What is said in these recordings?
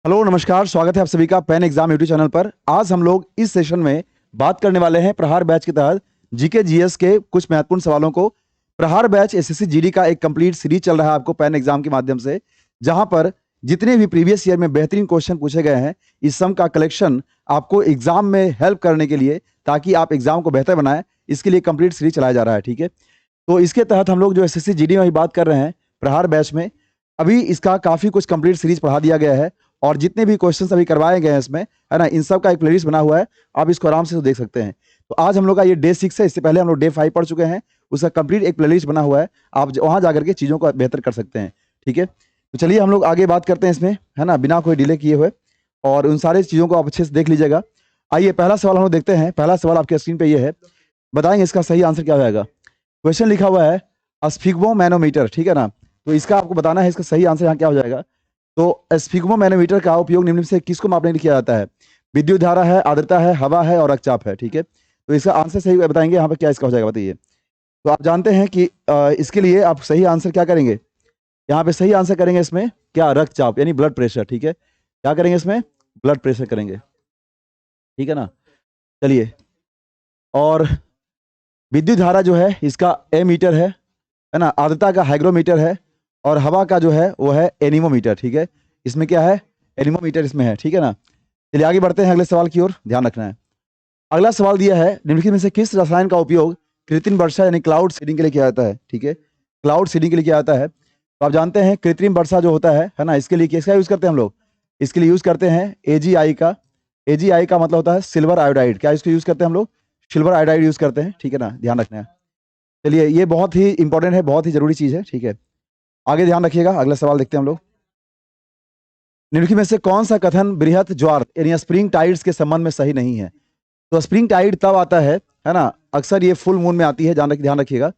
Hello नमस्कार, स्वागत है आप सभी का पेन एग्जाम यूट्यूब चैनल पर। आज हम लोग इस सेशन में बात करने वाले हैं प्रहार बैच के तहत जीके जीएस के कुछ महत्वपूर्ण सवालों को। प्रहार बैच एसएससी जीडी का एक कंप्लीट सीरीज चल रहा है आपको पेन एग्जाम के माध्यम से, जहां पर जितने भी प्रीवियस ईयर में बेहतरीन क्वेश्चन पूछे गए हैं, इस सब का कलेक्शन आपको एग्जाम में हेल्प करने के लिए, ताकि आप एग्जाम को बेहतर बनाएं, इसके लिए कंप्लीट सीरीज चलाया जा रहा है। ठीक है, तो इसके तहत हम लोग जो एसएससी जीडी में बात कर रहे हैं प्रहार बैच में, अभी इसका काफ़ी कुछ कंप्लीट सीरीज पढ़ा दिया गया है और जितने भी क्वेश्चंस अभी करवाए गए हैं इसमें, है ना, इन सब का एक प्लेलिस्ट बना हुआ है, आप इसको आराम से तो देख सकते हैं। तो आज हम लोग का ये डे 6 है, इससे पहले हम लोग डे 5 पढ़ चुके हैं, उसका कंप्लीट एक प्लेलिस्ट बना हुआ है, आप वहाँ जा करके चीज़ों को बेहतर कर सकते हैं। ठीक है, तो चलिए हम लोग आगे बात करते हैं इसमें, है ना, बिना कोई डिले किए हुए, और उन सारी चीज़ों को आप अच्छे से देख लीजिएगा। आइए पहला सवाल हम लोग देखते हैं। पहला सवाल आपके स्क्रीन पे ये है, बताएंगे इसका सही आंसर क्या होगा। क्वेश्चन लिखा हुआ है स्फिग्मो मैनोमीटर, ठीक है ना, तो इसका आपको बताना है इसका सही आंसर यहाँ क्या हो जाएगा। तो स्फिग्मो मैनोमीटर का उपयोग निम्न में से किसको मापने के लिए किया जाता है। विद्युत धारा है, आर्द्रता है, हवा है और रक्तचाप है। ठीक है, तो इसका आंसर सही बताएंगे यहाँ पे क्या इसका हो जाएगा, बताइए। तो आप जानते हैं कि इसके लिए आप सही आंसर क्या करेंगे, यहाँ पे सही आंसर करेंगे इसमें क्या, रक्तचाप यानी ब्लड प्रेशर। ठीक है, क्या करेंगे इसमें, ब्लड प्रेशर करेंगे। ठीक है ना, चलिए। और विद्युत धारा जो है इसका एमीटर है ना, आर्द्रता का हाइग्रोमीटर है, और हवा का जो है वो है एनीमोमीटर। ठीक है, इसमें क्या है, एनीमोमीटर इसमें है। ठीक है ना, चलिए आगे बढ़ते हैं अगले सवाल की ओर, ध्यान रखना है। अगला सवाल दिया है, निम्नलिखित में से किस रसायन का उपयोग कृत्रिम वर्षा यानी क्लाउड सीडिंग के लिए किया जाता है। ठीक है, क्लाउड सीडिंग के लिए किया जाता है। तो आप जानते हैं कृत्रिम वर्षा जो होता है ना, इसके लिए किसका यूज करते हैं हम लोग, इसके लिए यूज करते हैं एजीआई का। एजीआई का मतलब होता है सिल्वर आयोडाइड। क्या इसको यूज करते हैं हम लोग, सिल्वर आयोडाइड यूज करते हैं। ठीक है ना, ध्यान रखना है। चलिए, ये बहुत ही इंपॉर्टेंट है, बहुत ही जरूरी चीज है। ठीक है, आगे ध्यान रखिएगा, अगला सवाल देखते हैं हम लोग। निम्नलिखित में से कौन सा कथन बृहत ज्वार यानी स्प्रिंग टाइड्स के संबंध में सही नहीं है। तो स्प्रिंग टाइड तब आता है ना, अक्सर ये फुल मून में आती है, ध्यान रखिएगा।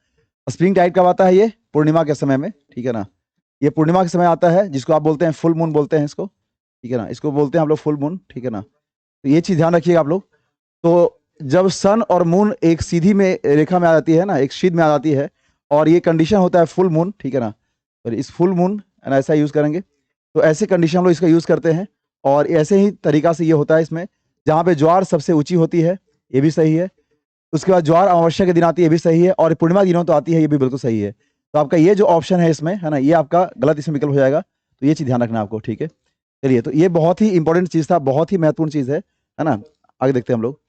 स्प्रिंग टाइड कब आता है, ये पूर्णिमा के समय में। ठीक है ना, ये पूर्णिमा के समय आता है, जिसको आप बोलते हैं फुल मून बोलते हैं इसको। ठीक है ना, इसको बोलते हैं हम लोग फुल मून। ठीक है ना, तो ये चीज ध्यान रखिएगा आप लोग। तो जब सन और मून एक सीधी में रेखा में आ जाती है ना, एक शीद में आ जाती है, और ये कंडीशन होता है फुल मून। ठीक है ना, तो इस फुल मून ऐसा यूज करेंगे, तो ऐसे कंडीशन हम लोग इसका यूज करते हैं। और ऐसे ही तरीका से ये होता है इसमें, जहाँ पे ज्वार सबसे ऊंची होती है, ये भी सही है। उसके बाद ज्वार अमावस्या के दिन आती है, ये भी सही है। और पूर्णिमा दिनों तो आती है, ये भी बिल्कुल सही है। तो आपका ये जो ऑप्शन है इसमें, है ना, ये आपका गलत इसमें विकल्प हो जाएगा। तो ये चीज ध्यान रखना है आपको। ठीक है, चलिए, तो ये बहुत ही इंपॉर्टेंट चीज था, बहुत ही महत्वपूर्ण चीज है ना। आगे देखते हैं हम लोग।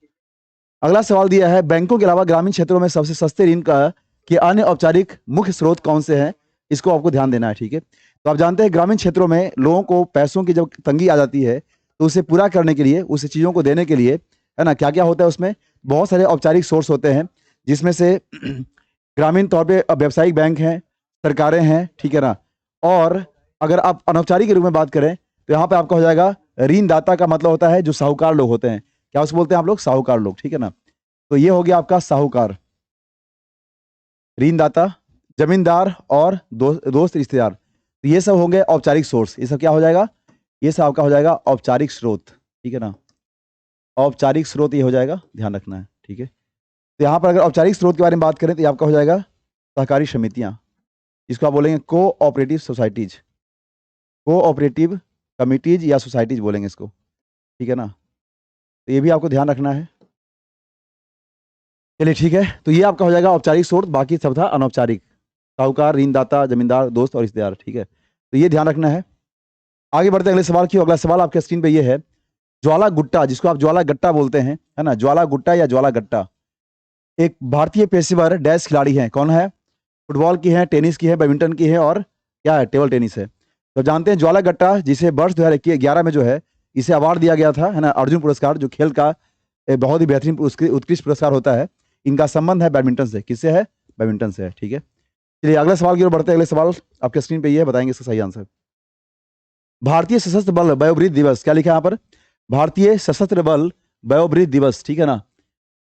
अगला सवाल दिया है, बैंकों के अलावा ग्रामीण क्षेत्रों में सबसे सस्ते ऋण का कि अन्य औपचारिक मुख्य स्रोत कौन से हैं, इसको आपको ध्यान देना है। ठीक है, तो आप जानते हैं ग्रामीण क्षेत्रों में लोगों को पैसों की जब तंगी आ जाती है, तो उसे पूरा करने के लिए, उसे चीज़ों को देने के लिए, है ना, क्या क्या होता है उसमें, बहुत सारे औपचारिक सोर्स होते हैं, जिसमें से ग्रामीण तौर पे व्यावसायिक बैंक हैं, सरकारें हैं। ठीक है ना, और अगर आप अनौपचारिक के रूप में बात करें, तो यहाँ पे आपका हो जाएगा ऋणदाता का मतलब होता है जो साहूकार लोग होते हैं। क्या उसको बोलते हैं आप लोग, साहूकार लोग। ठीक है ना, तो ये हो गया आपका साहूकार, ऋणदाता, जमींदार और दोस्त रिश्तेदार। तो ये सब होंगे औपचारिक सोर्स। ये सब क्या हो जाएगा, ये सब आपका हो जाएगा औपचारिक स्रोत। ठीक है ना, औपचारिक स्रोत ये हो जाएगा, ध्यान रखना है। ठीक है, तो यहाँ पर अगर औपचारिक स्रोत के बारे में बात करें, तो ये आपका हो जाएगा सहकारी समितियाँ, जिसको आप बोलेंगे कोऑपरेटिव सोसाइटीज, कोऑपरेटिव कमिटीज या सोसाइटीज बोलेंगे इसको। ठीक है ना, तो ये भी आपको ध्यान रखना है। चलिए ठीक है, तो ये आपका हो जाएगा औपचारिक स्रोत, बाकी सब था अनौपचारिक, साहूकार, ऋणदाता, जमींदार, दोस्त और रिश्तेदार। ठीक है, तो ये ध्यान रखना है। आगे बढ़ते हैं अगले सवाल की। अगला सवाल आपके स्क्रीन पे ये है, ज्वाला गुट्टा, जिसको आप ज्वाला गट्टा बोलते हैं, है ना, ज्वाला गुट्टा या ज्वाला गट्टा, एक भारतीय पेशेवर डैश खिलाड़ी हैं, कौन है, फुटबॉल की है, टेनिस की है, बैडमिंटन की है, और क्या है, टेबल टेनिस है। तो जानते हैं ज्वाला गट्टा, जिसे वर्ष 2011 में जो है इसे अवार्ड दिया गया था, है ना, अर्जुन पुरस्कार, जो खेल का बहुत ही बेहतरीन उत्कृष्ट पुरस्कार होता है। इनका संबंध है बैडमिंटन से, किससे है, बैडमिंटन से है। ठीक है, चलिए अगले सवाल की ओर बढ़ते हैं। अगले सवाल आपके स्क्रीन पे ये है, बताएंगे इसका सही आंसर। भारतीय सशस्त्र बल वयोवृद्ध दिवस, क्या लिखा है यहाँ पर, भारतीय सशस्त्र बल वयोवृद्ध दिवस। ठीक है ना,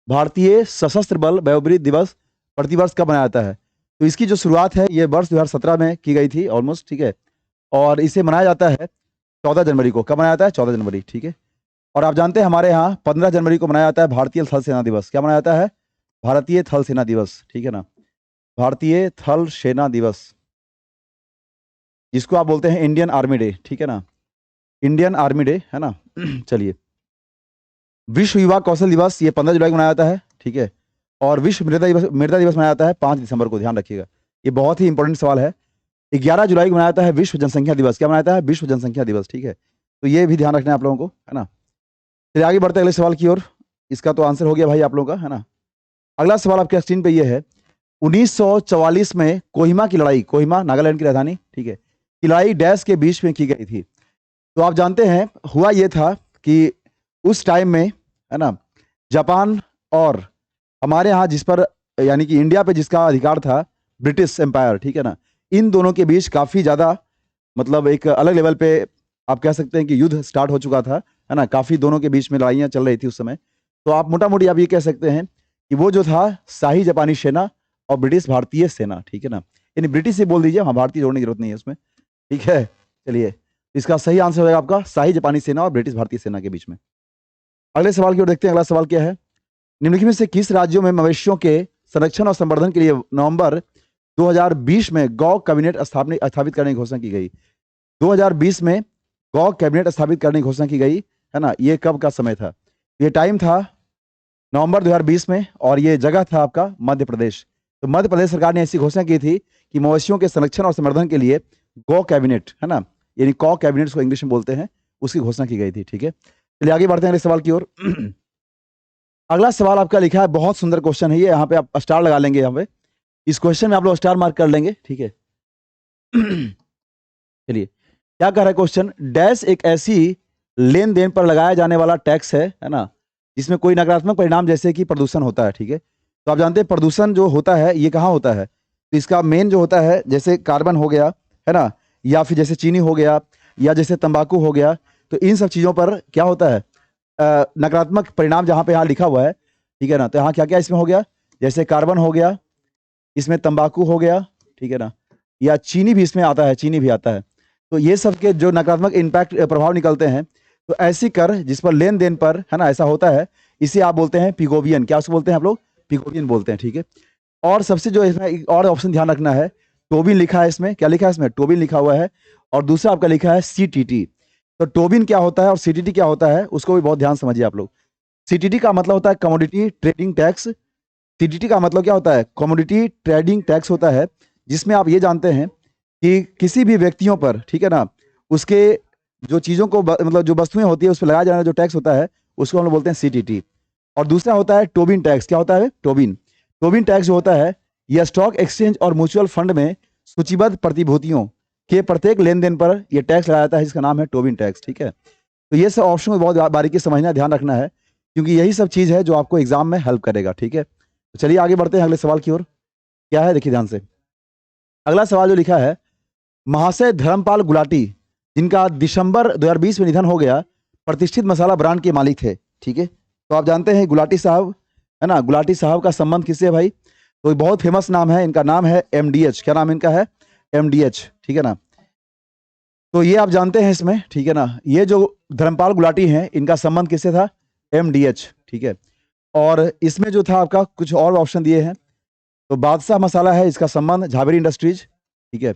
भारतीय सशस्त्र बल वयोवृद्ध दिवस प्रतिवर्ष कब मनाया जाता है। तो इसकी जो शुरुआत है ये वर्ष 2017 में की गई थी ऑलमोस्ट। ठीक है, और इसे मनाया जाता है 14 जनवरी को। कब मनाया जाता है, 14 जनवरी। ठीक है, और आप जानते हैं हमारे यहाँ 15 जनवरी को मनाया जाता है भारतीय थल सेना दिवस। क्या मनाया जाता है, भारतीय थल सेना दिवस। ठीक है ना, भारतीय थल सेना दिवस, जिसको आप बोलते हैं इंडियन आर्मी डे। ठीक है ना, इंडियन आर्मी डे है ना। चलिए, विश्व युवा कौशल दिवस ये 15 जुलाई को मनाया जाता है, ठीक है। और विश्व मृदा दिवस मनाया जाता है 5 दिसंबर को, ध्यान रखिएगा, ये बहुत ही इंपॉर्टेंट सवाल है। 11 जुलाई को मनाया जाता है विश्व जनसंख्या दिवस। क्या मनाया जाता है? विश्व जनसंख्या दिवस, ठीक है। तो ये भी ध्यान रखना है आप लोगों को, है ना। चलिए आगे बढ़ते हैं अगले सवाल की ओर। इसका तो आंसर हो गया भाई आप लोगों का, है ना। अगला सवाल आपके स्क्रीन पे ये है, 1944 में कोहिमा की लड़ाई, कोहिमा नागालैंड की राजधानी, ठीक है, की लड़ाई डैश के बीच में की गई थी। तो आप जानते हैं हुआ ये था कि उस टाइम में, है ना, जापान और हमारे यहाँ जिस पर, यानी कि इंडिया पे जिसका अधिकार था, ब्रिटिश एम्पायर, ठीक है ना, इन दोनों के बीच काफ़ी ज़्यादा, मतलब एक अलग लेवल पे आप कह सकते हैं कि युद्ध स्टार्ट हो चुका था, है ना। काफ़ी दोनों के बीच में लड़ाइयाँ चल रही थी उस समय। तो आप मोटा मोटी आप ये कह सकते हैं कि वो जो था शाही जापानी सेना और ब्रिटिश भारतीय सेना, ठीक है ना। यानी ब्रिटिश ही बोल दीजिए, हाँ, भारतीय जोड़ने की जरूरत नहीं है उसमें, ठीक है। चलिए, इसका सही आंसर होगा आपका शाही जापानी सेना और ब्रिटिश भारतीय सेना के बीच में। अगले सवाल की ओर देखते हैं। अगला सवाल क्या है, निम्नलिखित में से किस राज्यों में मवेशियों के संरक्षण और संवर्धन के लिए नवंबर 2020 में गौ कैबिनेट स्थापित करने की घोषणा की गई? 2020 में गौ कैबिनेट स्थापित करने की घोषणा की गई, है ना। ये कब का समय था? ये टाइम था नवंबर 2020 में, और ये जगह था आपका मध्य प्रदेश। तो मध्य प्रदेश सरकार ने ऐसी घोषणा की थी कि मवेशियों के संरक्षण और संवर्धन के लिए गौ कैबिनेट, है ना, यानी कॉ कैबिनेट को इंग्लिश में बोलते हैं, उसकी घोषणा की गई थी, ठीक है। चलिए आगे बढ़ते हैं अगले सवाल की ओर। अगला सवाल आपका लिखा है, बहुत सुंदर क्वेश्चन है ये, यहाँ पे आप स्टार लगा लेंगे, यहाँ पे इस क्वेश्चन में आप लोग स्टार मार्क कर लेंगे, ठीक है। चलिए, क्या कह रहा है क्वेश्चन, डैश एक ऐसी लेन देन पर लगाया जाने वाला टैक्स है ना, जिसमें कोई नकारात्मक परिणाम जैसे कि प्रदूषण होता है, ठीक है। तो आप जानते हैं प्रदूषण जो होता है ये कहाँ होता है? तो इसका मेन जो होता है, जैसे कार्बन हो गया, है ना, या फिर जैसे चीनी हो गया, या जैसे तंबाकू हो गया, तो इन सब चीज़ों पर क्या होता है, नकारात्मक परिणाम जहाँ पे यहाँ लिखा हुआ है, ठीक है ना। तो यहाँ क्या क्या इसमें हो गया, जैसे कार्बन हो गया, इसमें तंबाकू हो गया, ठीक है ना, या चीनी भी इसमें आता है, चीनी भी आता है। तो ये सब के जो नकारात्मक इम्पैक्ट प्रभाव निकलते हैं, तो ऐसी कर जिस पर लेन देन पर, है ना, ऐसा होता है, इसे आप बोलते हैं पिगोवियन। क्या उसको बोलते हैं आप लोग? पिगोवियन बोलते हैं, ठीक है। और सबसे जो इसमें एक और ऑप्शन ध्यान रखना है, टोबिन लिखा है इसमें। क्या लिखा है इसमें? टोबिन लिखा हुआ है। और दूसरा आपका लिखा है सीटीटी। तो टोबिन क्या होता है और सीटीटी क्या होता है, उसको भी बहुत ध्यान समझिए आप लोग। सीटीटी का मतलब होता है कमोडिटी ट्रेडिंग टैक्स। सीटीटी का मतलब क्या होता है? कमोडिटी ट्रेडिंग टैक्स होता है, जिसमें आप ये जानते हैं कि किसी भी व्यक्तियों पर, ठीक है ना, उसके जो चीज़ों को मतलब जो वस्तुएं होती है उस पर लगाया जाने जो टैक्स होता है, उसको हम लोग बोलते हैं सीटीटी। और दूसरा होता है टोबिन टैक्स। क्या होता है? टोबिन। टोबिन टैक्स जो होता है, यह स्टॉक एक्सचेंज और म्यूचुअल फंड में सूचीबद्ध प्रतिभूतियों के प्रत्येक लेन देन पर यह टैक्स लगाया जाता है, जिसका नाम है टोबिन टैक्स, ठीक है। तो ये सब ऑप्शन में बहुत बारीकी समझना, ध्यान रखना है, क्योंकि यही सब चीज़ है जो आपको एग्जाम में हेल्प करेगा, ठीक है। तो चलिए आगे बढ़ते हैं अगले सवाल की ओर। क्या है, देखिए ध्यान से। अगला सवाल जो लिखा है, महाशय धर्मपाल गुलाटी, जिनका दिसंबर 2020 में निधन हो गया, प्रतिष्ठित मसाला ब्रांड के मालिक थे, ठीक है। तो आप जानते हैं गुलाटी साहब, है ना, गुलाटी साहब का संबंध किससे है भाई? तो बहुत फेमस नाम है इनका, नाम है एमडीएच। क्या नाम इनका है? एमडीएच, ठीक है ना। तो ये आप जानते हैं इसमें, ठीक है ना, ये जो धर्मपाल गुलाटी हैं, इनका संबंध किससे था? एमडीएच, ठीक है। और इसमें जो था आपका कुछ और ऑप्शन दिए हैं। तो बादशाह मसाला है, इसका संबंध झावेरी इंडस्ट्रीज, ठीक है।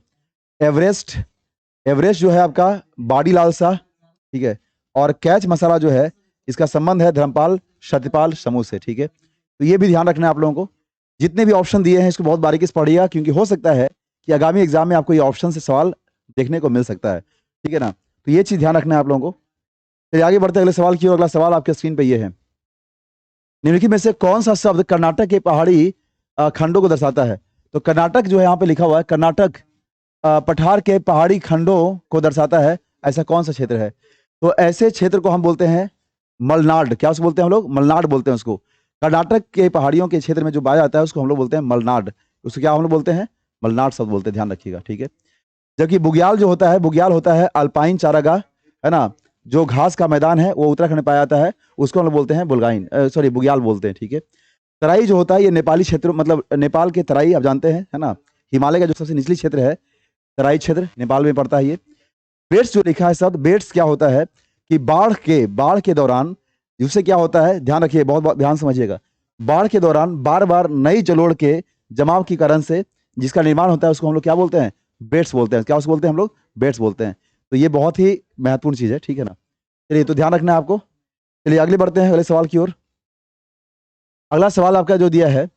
एवरेस्ट, एवरेस्ट जो है आपका बाडी लाल शाह, ठीक है। और कैच मसाला जो है, इसका संबंध है धर्मपाल सत्यपाल समूह से, ठीक है। तो ये भी ध्यान रखना है आप लोगों को। जितने भी ऑप्शन दिए हैं इसको बहुत बारीकी से पढ़िएगा, क्योंकि हो सकता है कि आगामी एग्जाम में आपको ये ऑप्शन से सवाल देखने को मिल सकता है, ठीक है ना। तो ये चीज़ ध्यान रखना है आप लोगों को। चलिए आगे बढ़ते हैं अगले सवाल की ओर। अगला सवाल आपके स्क्रीन पे ये है, निम्नलिखित में से कौन सा शब्द कर्नाटक के पहाड़ी खंडों को दर्शाता है? तो कर्नाटक जो है यहाँ पे लिखा हुआ है, कर्नाटक पठार के पहाड़ी खंडों को दर्शाता है, ऐसा कौन सा क्षेत्र है? तो ऐसे क्षेत्र को हम बोलते हैं मलनाड। क्या उसको बोलते हैं हम लोग? मलनाड बोलते हैं उसको। कर्नाटक के पहाड़ियों के क्षेत्र में जो पाया जाता है उसको हम लोग बोलते हैं मलनाड। उसको क्या हम लोग बोलते हैं? मलनाड शब्द बोलते हैं, ध्यान रखिएगा, ठीक है। जबकि बुग्याल जो होता है, बुग्याल होता है अल्पाइन चारागाह, है ना, जो घास का मैदान है वो उत्तराखंड में पाया जाता है, उसको हम लोग बोलते हैं बुलगाइन, सॉरी बुग्याल बोलते हैं, ठीक है। तराई जो होता है ये नेपाली क्षेत्र, मतलब नेपाल के तराई आप जानते हैं, है ना, हिमालय का जो सबसे निचली क्षेत्र है, तराई क्षेत्र नेपाल में पड़ता है ये। बेट्स जो लिखा है शब्द, बेट्स क्या होता है कि बाढ़ के दौरान, जिससे क्या होता है, ध्यान रखिए, बहुत ध्यान समझिएगा, बाढ़ के दौरान बार बार नई जलोढ़ के जमाव के कारण से जिसका निर्माण होता है उसको हम लोग क्या बोलते हैं? बेट्स बोलते हैं। क्या उसको बोलते हैं हम लोग? बेट्स बोलते हैं। तो ये बहुत ही महत्वपूर्ण चीज है, ठीक है ना। चलिए, तो ध्यान रखना है आपको। चलिए आगे बढ़ते हैं अगले सवाल की ओर। अगला सवाल आपका जो दिया है,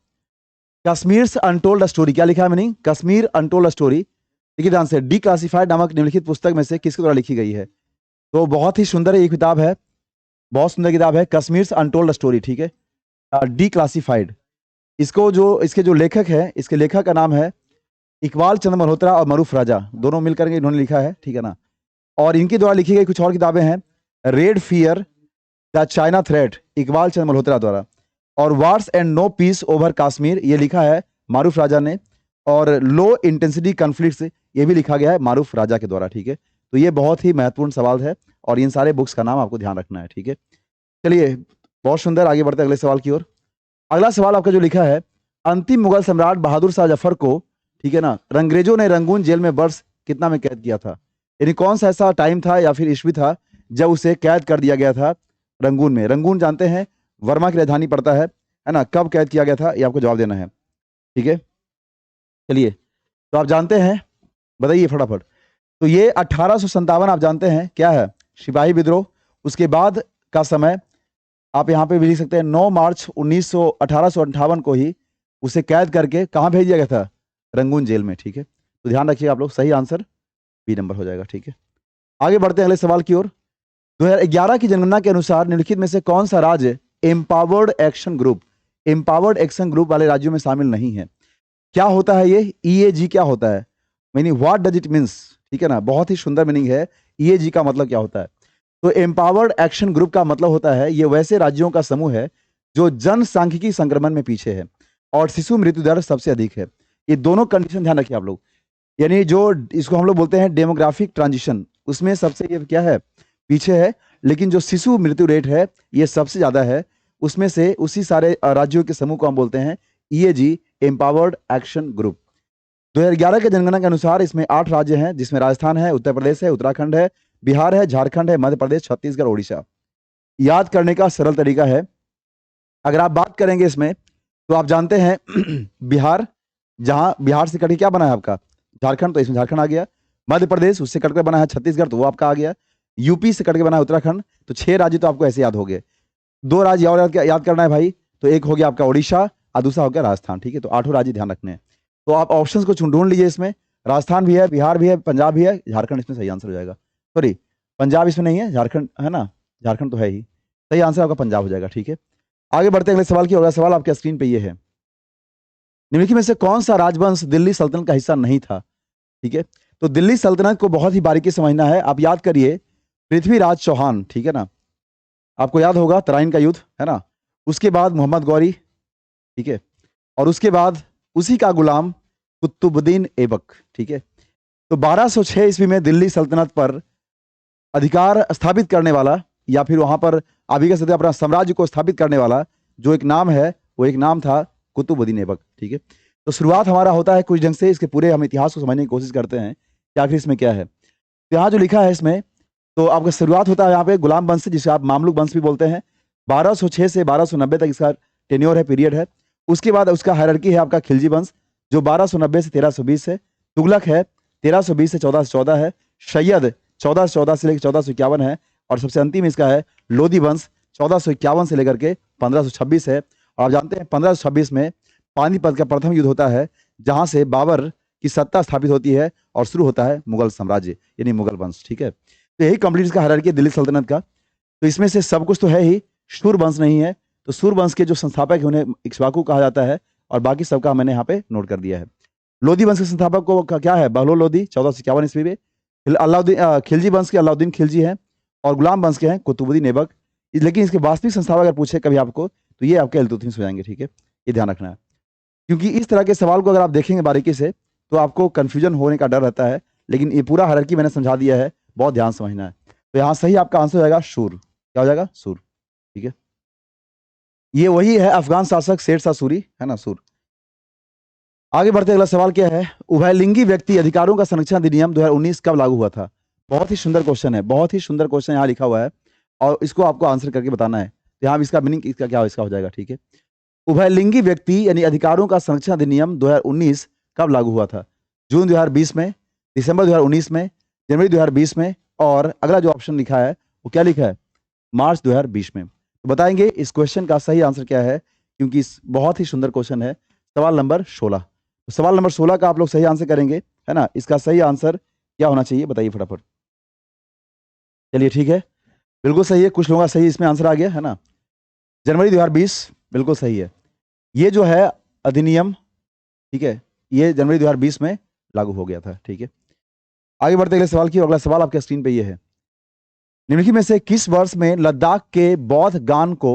कश्मीर अनटोल्ड स्टोरी, क्या लिखा है मैंने, कश्मीर अनटोल्ड स्टोरी। देखिए ध्यान से, डी क्लासिफाइड नामक निम्नलिखित पुस्तक में से किसके द्वारा लिखी गई है। तो बहुत ही सुंदर ये किताब है, बहुत सुंदर किताब है, कश्मीर अनटोल्ड स्टोरी, ठीक है, डी क्लासिफाइड। इसके जो लेखक है, इसके लेखक का नाम है इकबाल चंद मल्होत्रा और मरूफ राजा, दोनों मिलकर के इन्होंने लिखा है, ठीक है ना। और इनके द्वारा लिखी गई कुछ और किताबें हैं, red fear, the China threat, Iqbal Chand Malhotra द्वारा, और wars and no peace over Kashmir, ये लिखा है मारूफ राजा ने, और लो इंटेंसिटी कॉन्फ्लिक्ट्स, ये भी लिखा गया है मारूफ राजा के द्वारा, ठीक है। तो ये बहुत ही महत्वपूर्ण सवाल है और इन सारे बुक्स का नाम आपको ध्यान रखना है, ठीक है। चलिए, बहुत सुंदर, आगे बढ़ते हैं अगले सवाल की ओर। अगला सवाल आपका जो लिखा है, अंतिम मुगल सम्राट बहादुर शाह जफर को, ठीक है ना, अंग्रेजों ने रंगून जेल में वर्ष कितना में कैद किया था। यानी कौन सा ऐसा टाइम था या फिर ईस्वी था जब उसे कैद कर दिया गया था रंगून में। रंगून जानते हैं वर्मा की राजधानी पड़ता है ना। कब कैद किया गया था, ये आपको जवाब देना है, ठीक है। चलिए, तो आप जानते हैं, बताइए फटाफट। तो ये 1857 आप जानते हैं क्या है, सिपाही विद्रोह। उसके बाद का समय आप यहाँ पे भी लिख सकते हैं, 9 मार्च 1858 को ही उसे कैद करके कहाँ भेज दिया गया था, रंगून जेल में, ठीक है। तो ध्यान रखिएगा आप लोग, सही आंसर बी नंबर हो जाएगा, ठीक है। आगे बढ़ते हैं अगले सवाल की ओर। 2011 की जनगणना के अनुसार निम्नलिखित में से कौन सा राज्य एम्पावर्ड एक्शन ग्रुप वाले राज्यों में शामिल नहीं है। क्या होता है ये, EAG क्या होता है, meaning what does it means, ठीक है ना। बहुत ही सुंदर मीनिंग है, EAG का मतलब क्या होता है। तो एम्पावर्ड एक्शन ग्रुप का मतलब होता है ये वैसे राज्यों का समूह है जो जनसांख्यिकी संक्रमण में पीछे है और शिशु मृत्यु दर सबसे अधिक है। ये दोनों कंडीशन ध्यान रखिए आप लोग, यानी जो इसको हम लोग बोलते हैं डेमोग्राफिक ट्रांजिशन, उसमें सबसे ये क्या है, पीछे है, लेकिन जो शिशु मृत्यु रेट है ये सबसे ज्यादा है। उसमें से उसी सारे राज्यों के समूह को हम बोलते हैं EAG, एम्पावर्ड एक्शन ग्रुप। 2011 के जनगणना के अनुसार इसमें 8 राज्य हैं, जिसमें राजस्थान है, उत्तर प्रदेश है, उत्तराखंड है, बिहार है, झारखंड है, मध्य प्रदेश, छत्तीसगढ़, उड़ीसा। याद करने का सरल तरीका है, अगर आप बात करेंगे इसमें तो आप जानते हैं बिहार, जहां बिहार से कट के क्या बना है आपका झारखंड, तो इसमें झारखंड आ गया। मध्य प्रदेश, उससे कटकर बना है छत्तीसगढ़, तो वो आपका आ गया। यूपी से कटके बना है उत्तराखंड, तो 6 राज्य तो आपको ऐसे याद हो गए। 2 राज्य और याद करना है भाई, तो एक हो गया आपका उड़ीसा और दूसरा हो गया राजस्थान, ठीक है। तो 8 राज्य ध्यान रखने हैं। तो आप ऑप्शंस को ढूंढ लीजिए, इसमें राजस्थान भी है, बिहार भी है, पंजाब भी है, झारखंड इसमें सही आंसर हो जाएगा। सॉरी, पंजाब इसमें नहीं है, झारखंड है ना, झारखंड तो है ही, सही आंसर आपका पंजाब हो जाएगा, ठीक है। आगे बढ़ते हैं अगले सवाल की। अगला सवाल आपके स्क्रीन पे ये है, निम्नलिखित में से कौन सा राजवंश दिल्ली सल्तनत का हिस्सा नहीं था, ठीक है। तो दिल्ली सल्तनत को बहुत ही बारीकी से समझना है। आप याद करिए, पृथ्वीराज चौहान, ठीक है ना, आपको याद होगा तराइन का युद्ध, है ना। उसके बाद मोहम्मद गौरी, ठीक है, और उसके बाद उसी का गुलाम कुतुबुद्दीन ऐबक, ठीक है। तो 1206 ईस्वी में दिल्ली सल्तनत पर अधिकार स्थापित करने वाला, या फिर वहां पर आप भी कह सकते हैं अपना साम्राज्य को स्थापित करने वाला जो एक नाम है, वो एक नाम था कुतुबुद्दीन ऐबक, ठीक है। तो शुरुआत हमारा होता है कुछ ढंग से, इसके पूरे हम इतिहास को समझने की कोशिश करते हैं कि आखिर इसमें क्या है। तो यहाँ जो लिखा है इसमें, तो आपका शुरुआत होता है यहाँ पे गुलाम वंश से, जिसे आप मामलुक वंश भी बोलते हैं। 1206 से 1290 तक इसका टेन्योर है, पीरियड है। उसके बाद उसका हायरार्की है आपका खिलजी वंश, जो 1290 से 1320 है। तुगलक है, 1320 से 1414 है। सैयद 1414 से लेकर 1451 है। और सबसे अंतिम इसका है लोधी वंश, 1451 से लेकर के 1526 है। और आप जानते हैं 1526 में पानीपत का प्रथम युद्ध होता है, जहां से बाबर की सत्ता स्थापित होती है और शुरू होता है मुगल साम्राज्य, यानी मुगल वंश, ठीक है। तो यही कंप्लीट इसका हायरार्की है दिल्ली सल्तनत का। तो इसमें से सब कुछ तो है ही, सूर वंश नहीं है। तो सूर वंश के जो संस्थापक है उन्हें इक्ष्वाकु कहा जाता है, और बाकी सबका मैंने यहाँ पे नोट कर दिया है। लोधी वंश के संस्थापक को क्या है, बहलोल लोधी, 1451 ईस्वी में। अलाउद्दीन खिलजी वंश के अलाउद्दीन खिलजी हैं, और गुलाम वंश के हैं कुतुबुद्दीन ऐबक। लेकिन इसके वास्तविक संस्थापक अगर पूछे कभी आपको, तो ये आपके इल्तुतमिश हो जाएंगे, ठीक है। ये ध्यान रखना है, क्योंकि इस तरह के सवाल को अगर आप देखेंगे बारीकी से तो आपको कंफ्यूजन होने का डर रहता है। लेकिन ये पूरा हायरार्की मैंने समझा दिया है, बहुत ध्यान समझना है। तो यहाँ सही आपका आंसर हो जाएगा सूर, क्या हो जाएगा, सूर, ठीक है। ये वही है अफगान शासक शेर शाह सूरी, है ना, सूर। आगे बढ़ते अगला सवाल क्या है, उभयलिंगी व्यक्ति अधिकारों का संरक्षण अधिनियम 2019 कब लागू हुआ था। बहुत ही सुंदर क्वेश्चन है, बहुत ही सुंदर क्वेश्चन यहाँ लिखा हुआ है, और इसको आपको आंसर करके बताना है। तो यहाँ इसका मीनिंग इसका क्या इसका हो जाएगा, ठीक है। उभयलिंगी व्यक्ति यानी अधिकारों का संरक्षण अधिनियम 2019 कब लागू हुआ था। जून 2020 में, दिसंबर 2019 में, जनवरी 2020 में, और अगला जो ऑप्शन लिखा है वो क्या लिखा है, मार्च 2020 में। तो बताएंगे इस क्वेश्चन का सही आंसर क्या है, क्योंकि इस बहुत ही सुंदर क्वेश्चन है। सवाल नंबर 16, तो सवाल नंबर 16 का आप लोग सही आंसर करेंगे, है ना। इसका सही आंसर क्या होना चाहिए बताइए फटाफट। चलिए ठीक है, बिल्कुल सही है, कुछ लोगों का सही इसमें आंसर आ गया, है ना। जनवरी 2020 बिल्कुल सही है। ये जो है अधिनियम, ठीक है, ये जनवरी 2020 में लागू हो गया था, ठीक है। आगे बढ़ते अगले सवाल की ओर। अगला सवाल आपके स्क्रीन पे ये है, निम्नलिखित में से किस वर्ष में लद्दाख के बौद्ध गान को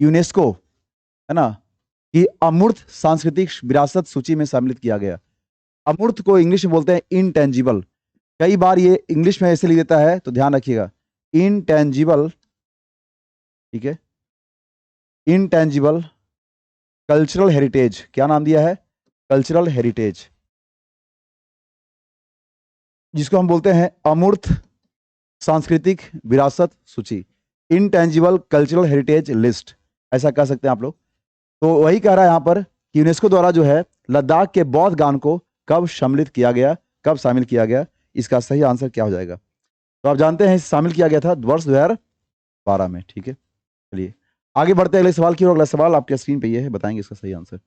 यूनेस्को, है ना, की अमूर्त सांस्कृतिक विरासत सूची में सम्मिलित किया गया। अमूर्त को इंग्लिश में बोलते हैं इनटेंजिबल। कई बार ये इंग्लिश में ऐसे लिख देता है, तो ध्यान रखिएगा, इनटेंजिबल, ठीक है, इनटेंजिबल कल्चरल हेरिटेज। क्या नाम दिया है, कल्चरल हेरिटेज, जिसको हम बोलते हैं अमूर्त सांस्कृतिक विरासत सूची, इनटेंजिबल कल्चरल हेरिटेज लिस्ट, ऐसा कह सकते हैं आप लोग। तो वही कह रहा है यहां पर कि यूनेस्को द्वारा जो है लद्दाख के बौद्ध गान को कब सम्मिलित किया गया, कब शामिल किया गया, इसका सही आंसर क्या हो जाएगा। तो आप जानते हैं शामिल किया गया था वर्ष 2012 में, ठीक है। चलिए आगे बढ़ते हैं अगले सवाल की ओर। अगला सवाल आपके स्क्रीन पे ये है, बताएंगे इसका सही आंसर।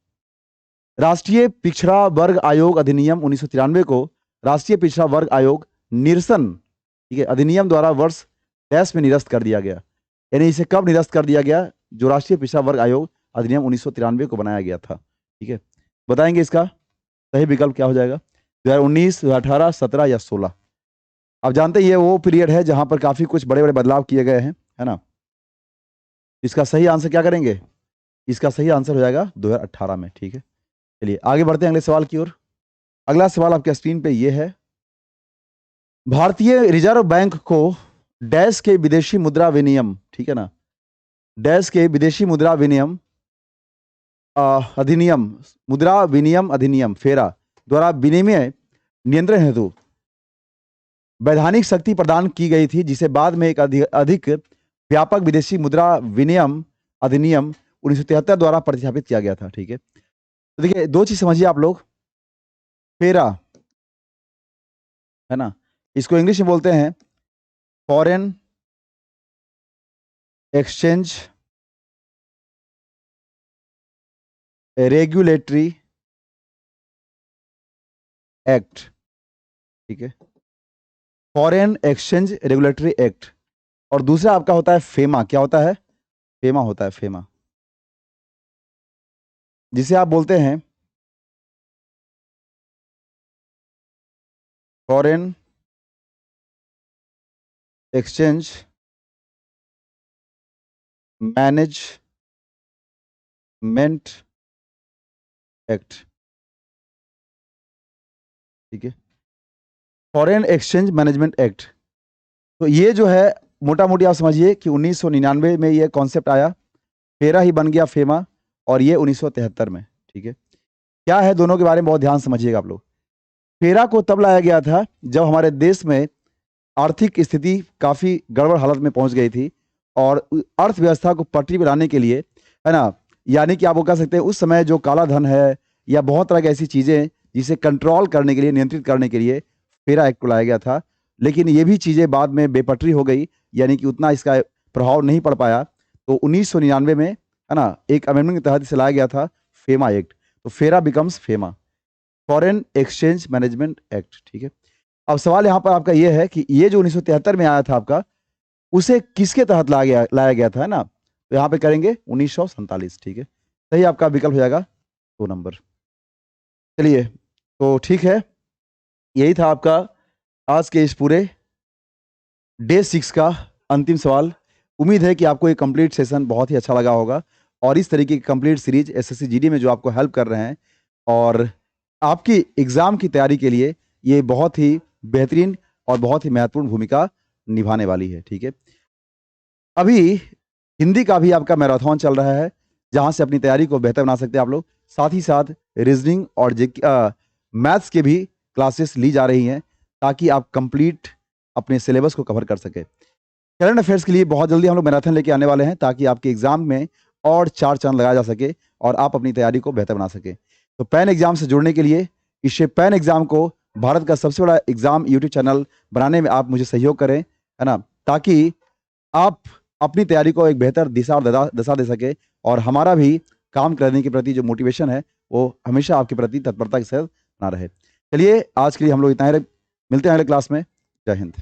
राष्ट्रीय पिछड़ा वर्ग आयोग अधिनियम 1993 को राष्ट्रीय पिछड़ा वर्ग आयोग निरसन, ठीक है, अधिनियम द्वारा वर्ष 10 में निरस्त कर दिया गया। यानी इसे कब निरस्त कर दिया गया, जो राष्ट्रीय पिछड़ा वर्ग आयोग अधिनियम 1993 को बनाया गया था, ठीक है। बताएंगे इसका सही विकल्प क्या हो जाएगा, 2019, 2018, 17 या 16। आप जानते हैं ये वो पीरियड है जहां पर काफी कुछ बड़े बड़े बदलाव किए गए हैं, है ना। इसका सही आंसर क्या करेंगे, इसका सही आंसर हो जाएगा 2018 में, ठीक है। चलिए आगे बढ़ते हैं अगले सवाल की ओर। अगला सवाल आपके स्क्रीन पे ये है, भारतीय रिजर्व बैंक को डैश के विदेशी मुद्रा विनियम, ठीक है ना, डैश के विदेशी मुद्रा विनियम अधिनियम, मुद्रा विनियम अधिनियम फेरा द्वारा विनिमय नियंत्रण हेतु वैधानिक शक्ति प्रदान की गई थी, जिसे बाद में एक अधिक व्यापक विदेशी मुद्रा विनियम अधिनियम 1973 द्वारा प्रतिस्थापित किया गया था, ठीक है। तो देखिए दो चीज समझिए आप लोग, फेरा, है ना, इसको इंग्लिश में बोलते हैं फॉरेन एक्सचेंज रेगुलेटरी एक्ट, ठीक है, फॉरेन एक्सचेंज रेगुलेटरी एक्ट। और दूसरा आपका होता है फेमा। क्या होता है, फेमा होता है, फेमा, जिसे आप बोलते हैं फॉरेन एक्सचेंज मैनेजमेंट एक्ट, ठीक है, फॉरेन एक्सचेंज मैनेजमेंट एक्ट। तो ये जो है मोटा मोटी आप समझिए कि 1999 में ये कॉन्सेप्ट आया, फेरा ही बन गया फेमा, और ये 1973 में, ठीक है। क्या है दोनों के बारे में बहुत ध्यान समझिएगा आप लोग। फेरा को तब लाया गया था जब हमारे देश में आर्थिक स्थिति काफी गड़बड़ हालत में पहुंच गई थी, और अर्थव्यवस्था को पटरी पर लाने के लिए, है ना, यानी कि आप वो कह सकते हैं उस समय जो काला धन है या बहुत तरह की ऐसी चीजें जिसे कंट्रोल करने के लिए, नियंत्रित करने के लिए फेरा एक्ट को लाया गया था। लेकिन ये भी चीजें बाद में बेपटरी हो गई, यानी कि उतना इसका प्रभाव नहीं पड़ पाया। तो 1999 में, है ना, एक अमेंडमेंट के तहत इसे लाया गया था फेमा एक्ट। तो फेरा becomes FEMA, foreign exchange management act, ठीक है। अब सवाल यहाँ पर आपका ये है कि ये जो 1973 में आया था आपका, उसे किसके तहत लाया गया था, है ना। तो यहाँ पे करेंगे 1947, ठीक है। सही आपका विकल्प हो जाएगा 2 नंबर। चलिए तो ठीक है, यही था आपका आज के इस पूरे डे 6 का अंतिम सवाल। उम्मीद है कि आपको ये कंप्लीट सेशन बहुत ही अच्छा लगा होगा, और इस तरीके की कंप्लीट सीरीज एसएससी जीडी में जो आपको हेल्प कर रहे हैं और आपकी एग्जाम की तैयारी के लिए ये बहुत ही बेहतरीन और बहुत ही महत्वपूर्ण भूमिका निभाने वाली है, ठीक है। अभी हिंदी का भी आपका मैराथन चल रहा है, जहां से अपनी तैयारी को बेहतर बना सकते हैं आप लोग। साथ ही साथ रीजनिंग और मैथ्स के भी क्लासेस ली जा रही हैं, ताकि आप कंप्लीट अपने सिलेबस को कवर कर सके। करंट अफेयर्स के लिए बहुत जल्दी हम लोग मैराथन लेके आने वाले हैं, ताकि आपके एग्जाम में और 4 चांद लगाया जा सके और आप अपनी तैयारी को बेहतर बना सके। तो पैन एग्जाम से जुड़ने के लिए इस पैन एग्जाम को भारत का सबसे बड़ा एग्जाम यूट्यूब चैनल बनाने में आप मुझे सहयोग करें, है ना, ताकि आप अपनी तैयारी को एक बेहतर दिशा और दशा दे सके और हमारा भी काम करने के प्रति जो मोटिवेशन है वो हमेशा आपके प्रति तत्परता के साथ बना रहे। चलिए आज के लिए हम लोग इतना ही मिलते हैं अगले क्लास में। जय हिंद।